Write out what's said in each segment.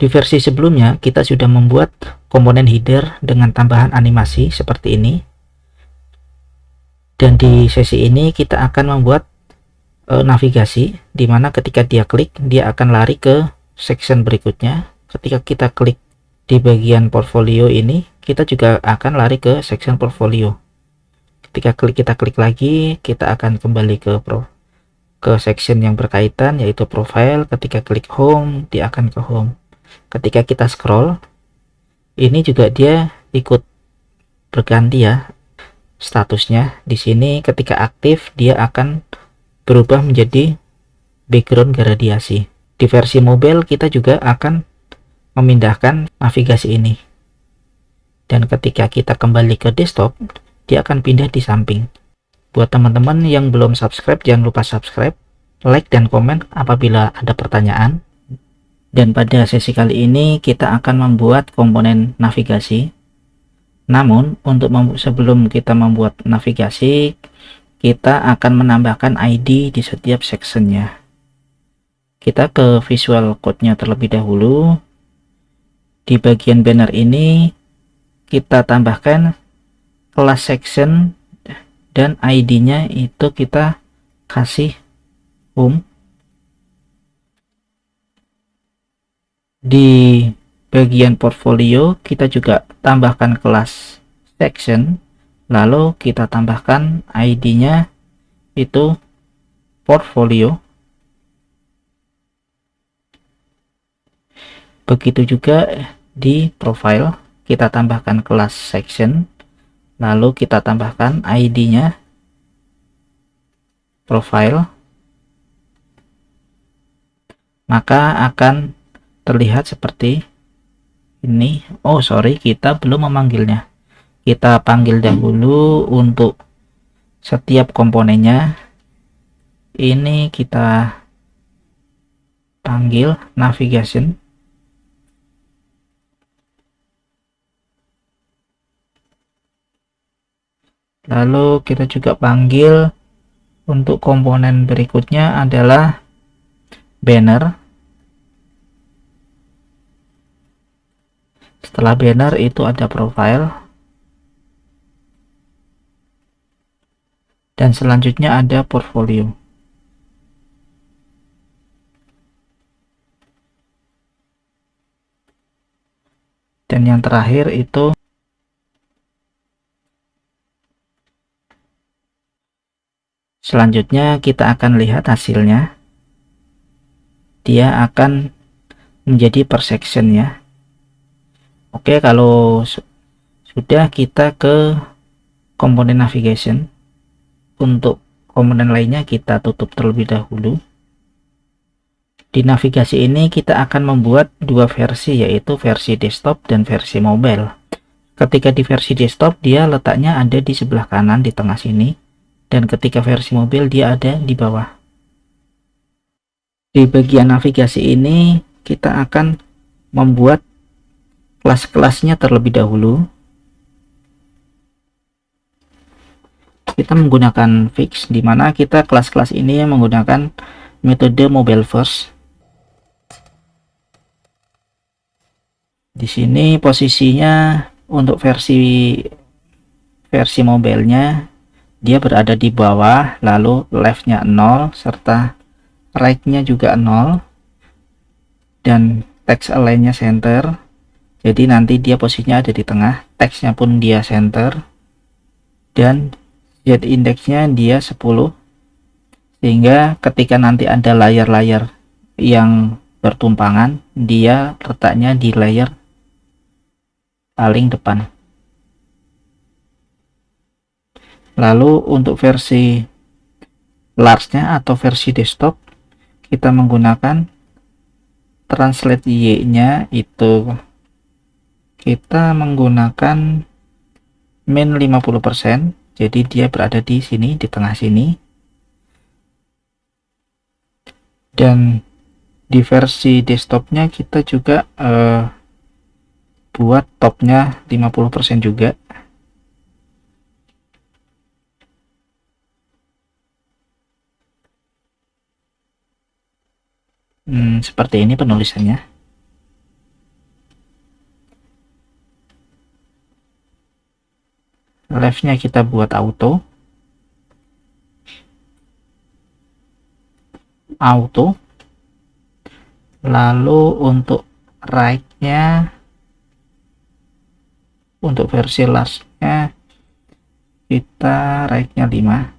Di versi sebelumnya kita sudah membuat komponen header dengan tambahan animasi seperti ini, dan di sesi ini kita akan membuat navigasi, dimana ketika dia klik dia akan lari ke section berikutnya. Ketika kita klik di bagian portfolio ini, kita juga akan lari ke section portfolio. Ketika kita klik lagi, kita akan kembali ke section yang berkaitan, yaitu profile. Ketika klik home, dia akan ke home. Ketika kita scroll, ini juga dia ikut berganti ya statusnya. Di sini ketika aktif dia akan berubah menjadi background gradasi. Di versi mobile kita juga akan memindahkan navigasi ini, dan ketika kita kembali ke desktop dia akan pindah di samping. Buat teman-teman yang belum subscribe, jangan lupa subscribe, like dan komen apabila ada pertanyaan. Dan pada sesi kali ini kita akan membuat komponen navigasi. Namun sebelum kita membuat navigasi, kita akan menambahkan ID di setiap sectionnya. Kita ke visual code-nya terlebih dahulu. Di bagian banner ini kita tambahkan kelas section, dan ID-nya itu kita kasih home. Di bagian portfolio kita juga tambahkan kelas section, lalu kita tambahkan ID-nya itu portfolio. Begitu juga di profile, kita tambahkan kelas section, lalu kita tambahkan ID-nya profile. Maka akan terlihat seperti ini. Oh sorry, kita belum memanggilnya. Kita panggil dahulu untuk setiap komponennya. Ini kita panggil navigation. Lalu kita juga panggil untuk komponen berikutnya adalah banner. Setelah banner itu ada profile, dan selanjutnya ada portfolio. Dan yang terakhir itu selanjutnya kita akan lihat hasilnya. Dia akan menjadi per section ya. Oke, kalau sudah, kita ke komponen navigation. Untuk komponen lainnya kita tutup terlebih dahulu. Di navigasi ini kita akan membuat dua versi, yaitu versi desktop dan versi mobile. Ketika di versi desktop dia letaknya ada di sebelah kanan di tengah sini, dan ketika versi mobile dia ada di bawah. Di bagian navigasi ini kita akan membuat kelas-kelasnya terlebih dahulu. Kita menggunakan fix, dimana kita kelas-kelas ini menggunakan metode mobile first. Di sini posisinya untuk versi mobilenya dia berada di bawah, lalu leftnya 0 serta right-nya juga 0, dan text align-nya center. Jadi nanti dia posisinya ada di tengah, teksnya pun dia center, dan Z indeksnya dia 10, sehingga ketika nanti ada layar-layar yang bertumpangan dia letaknya di layer paling depan. Lalu untuk versi large-nya atau versi desktop kita menggunakan translate Y-nya itu kita menggunakan min 50%, jadi dia berada di sini, di tengah sini. Dan di versi desktopnya kita juga buat topnya 50% juga. Seperti ini penulisannya. Left-nya kita buat auto, lalu untuk right-nya, untuk versi large-nya kita right-nya 5.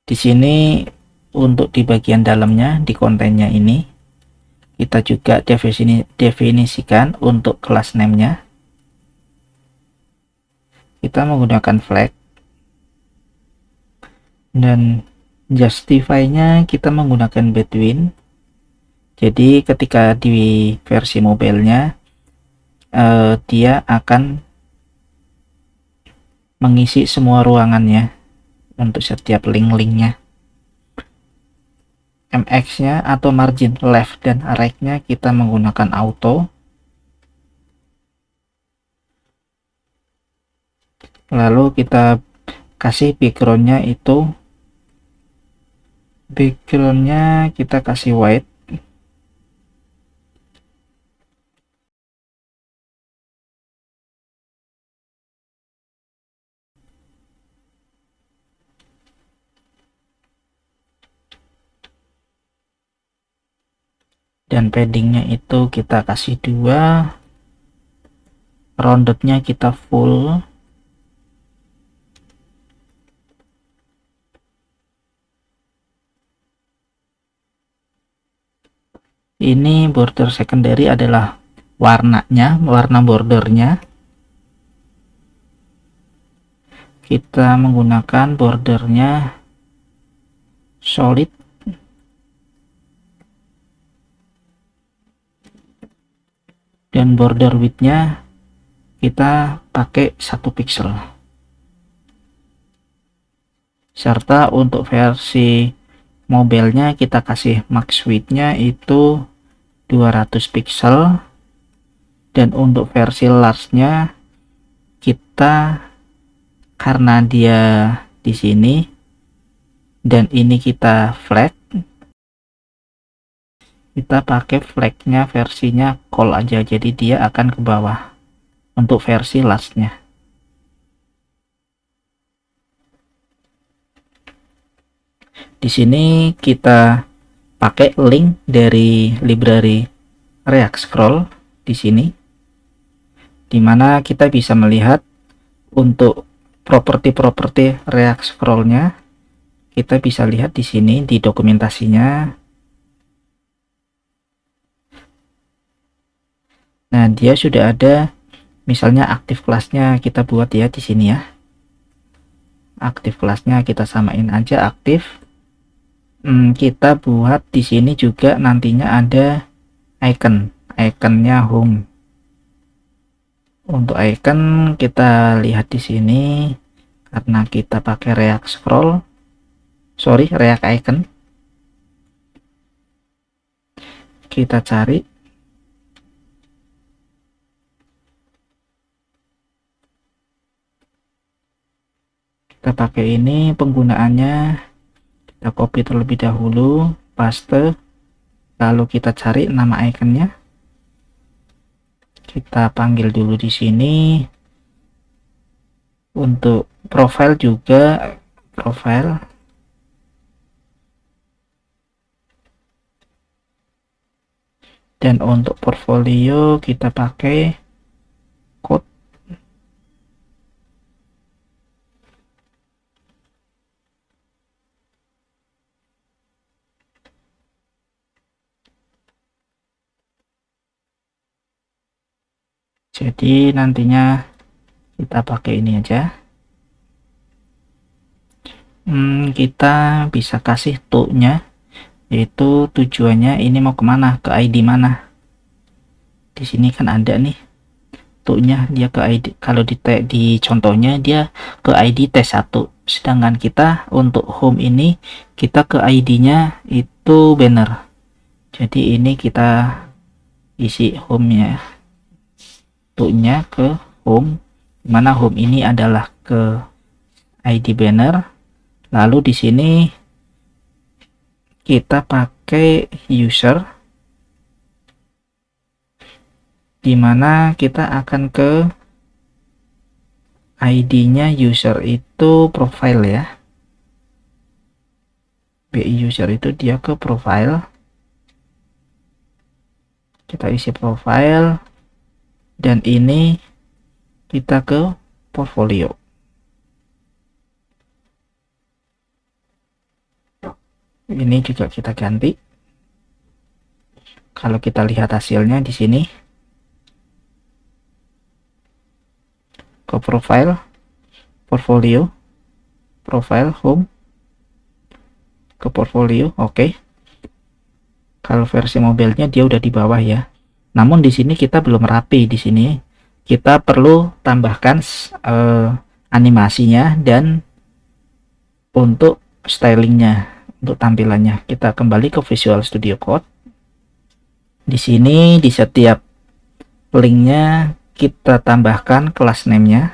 Di sini untuk di bagian dalamnya, di kontennya ini kita juga definisikan untuk kelas name-nya. Kita menggunakan flag, dan justify-nya kita menggunakan between. Jadi ketika di versi mobile-nya dia akan mengisi semua ruangannya untuk setiap link-linknya. MX-nya atau margin left dan right-nya kita menggunakan auto. Lalu kita kasih background-nya itu, background-nya kita kasih white. Dan paddingnya itu kita kasih 2, roundednya kita full, ini border secondary adalah warnanya, warna bordernya kita menggunakan bordernya solid, dan border width-nya kita pakai 1 pixel. Serta untuk versi mobile-nya kita kasih max width-nya itu 200 pixel, dan untuk versi large-nya kita, karena dia di sini dan ini kita flag, kita pakai flagnya versinya call aja, jadi dia akan ke bawah untuk versi large-nya. Di sini kita pakai link dari library React Scroll di sini, dimana kita bisa melihat untuk properti React Scroll-nya. Kita bisa lihat di sini di dokumentasinya. Nah, dia sudah ada, misalnya aktif kelasnya kita buat ya di sini ya. Aktif kelasnya kita samain aja aktif. Kita buat di sini juga nantinya ada iconnya home. Untuk icon kita lihat di sini, karena kita pakai React icon, kita cari. Kita pakai ini, penggunaannya kita copy terlebih dahulu, paste, lalu kita cari nama iconnya, kita panggil dulu di sini. Untuk profile juga profile, dan untuk portfolio kita pakai code. Jadi nantinya kita pakai ini aja. Kita bisa kasih to-nya, yaitu tujuannya ini mau kemana, ke ID mana. Di sini kan ada nih to-nya, dia ke ID, kalau di contohnya dia ke ID T1, sedangkan kita untuk home ini kita ke ID-nya itu banner. Jadi ini kita isi home-nya, to-nya ke home, dimana home ini adalah ke ID banner. Lalu di sini kita pakai user, dimana kita akan ke ID-nya user itu profile ya. BI user itu dia ke profile. Kita isi profile. Dan ini kita ke portfolio. Ini juga kita ganti. Kalau kita lihat hasilnya di sini, ke profile, portfolio, profile, home, ke portfolio, oke. Kalau versi mobilnya dia udah di bawah ya. Namun di sini kita belum rapi. Di sini kita perlu tambahkan animasinya dan untuk stylingnya, untuk tampilannya. Kita kembali ke Visual Studio Code. Di sini di setiap linknya kita tambahkan kelas name-nya.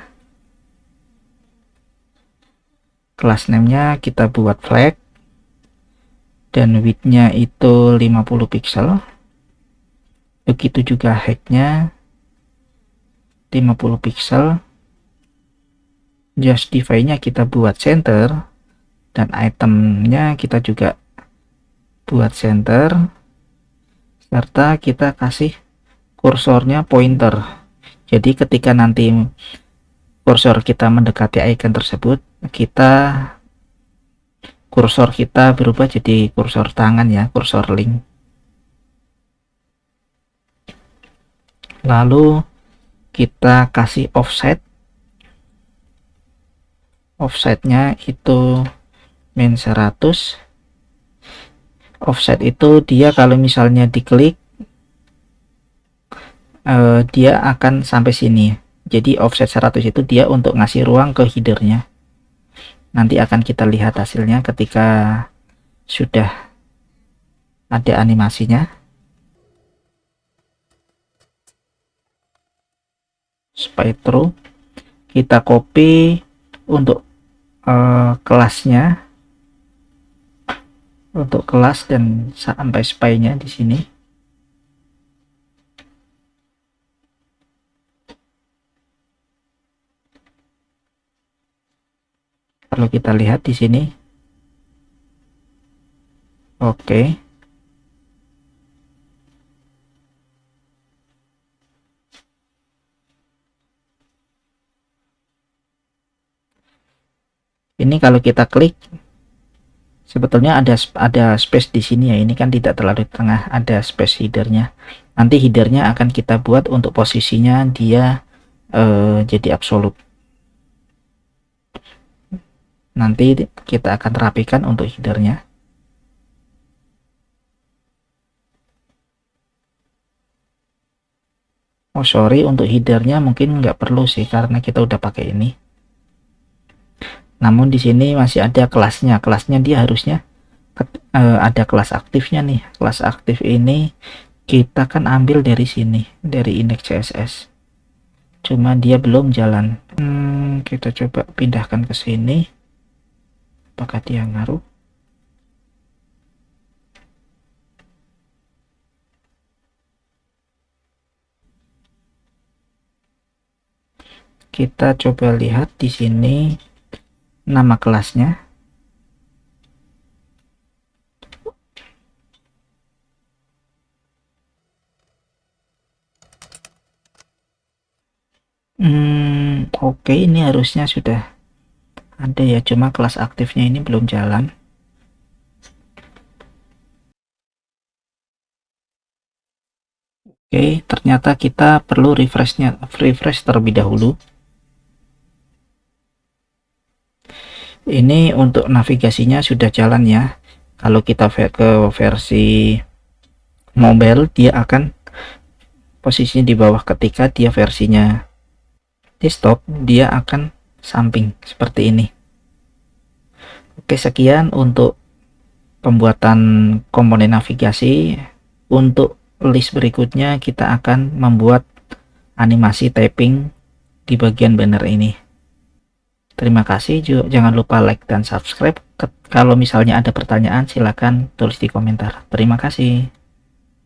Kelas name-nya kita buat flag dan width-nya itu 50 pixel. Begitu juga height-nya 50 pixel. Justify-nya kita buat center dan itemnya kita juga buat center, serta kita kasih kursornya pointer. Jadi ketika nanti kursor kita mendekati icon tersebut, kursor kita berubah jadi kursor tangan ya, kursor link. Lalu kita kasih offset. Offsetnya itu min 100. Offset itu dia kalau misalnya diklik dia akan sampai sini. Jadi offset 100 itu dia untuk ngasih ruang ke headernya. Nanti akan kita lihat hasilnya ketika sudah ada animasinya. Supaya true, kita copy untuk kelasnya, untuk kelas dan sampai spy-nya di sini. Kalau kita lihat di sini, oke. Ini kalau kita klik, sebetulnya ada space di sini ya. Ini kan tidak terlalu di tengah, ada space headernya. Nanti headernya akan kita buat untuk posisinya dia jadi absolut. Nanti kita akan rapikan untuk headernya. Oh sorry, untuk headernya mungkin nggak perlu sih karena kita udah pakai ini. Namun di sini masih ada kelasnya. Kelasnya dia harusnya ada kelas aktifnya nih. Kelas aktif ini kita kan ambil dari sini, dari index CSS. Cuma dia belum jalan. Kita coba pindahkan ke sini. Apakah dia ngaruh? Kita coba lihat di sini nama kelasnya. Oke, ini harusnya sudah ada ya, cuma kelas aktifnya ini belum jalan. Oke, ternyata kita perlu refresh terlebih dahulu. Ini untuk navigasinya sudah jalan ya. Kalau kita ke versi mobile, dia akan posisinya di bawah. Ketika dia versinya desktop, dia akan samping seperti ini. Oke, sekian untuk pembuatan komponen navigasi. Untuk list berikutnya kita akan membuat animasi typing di bagian banner ini. Terima kasih, jangan lupa like dan subscribe. Kalau misalnya ada pertanyaan silahkan tulis di komentar. Terima kasih.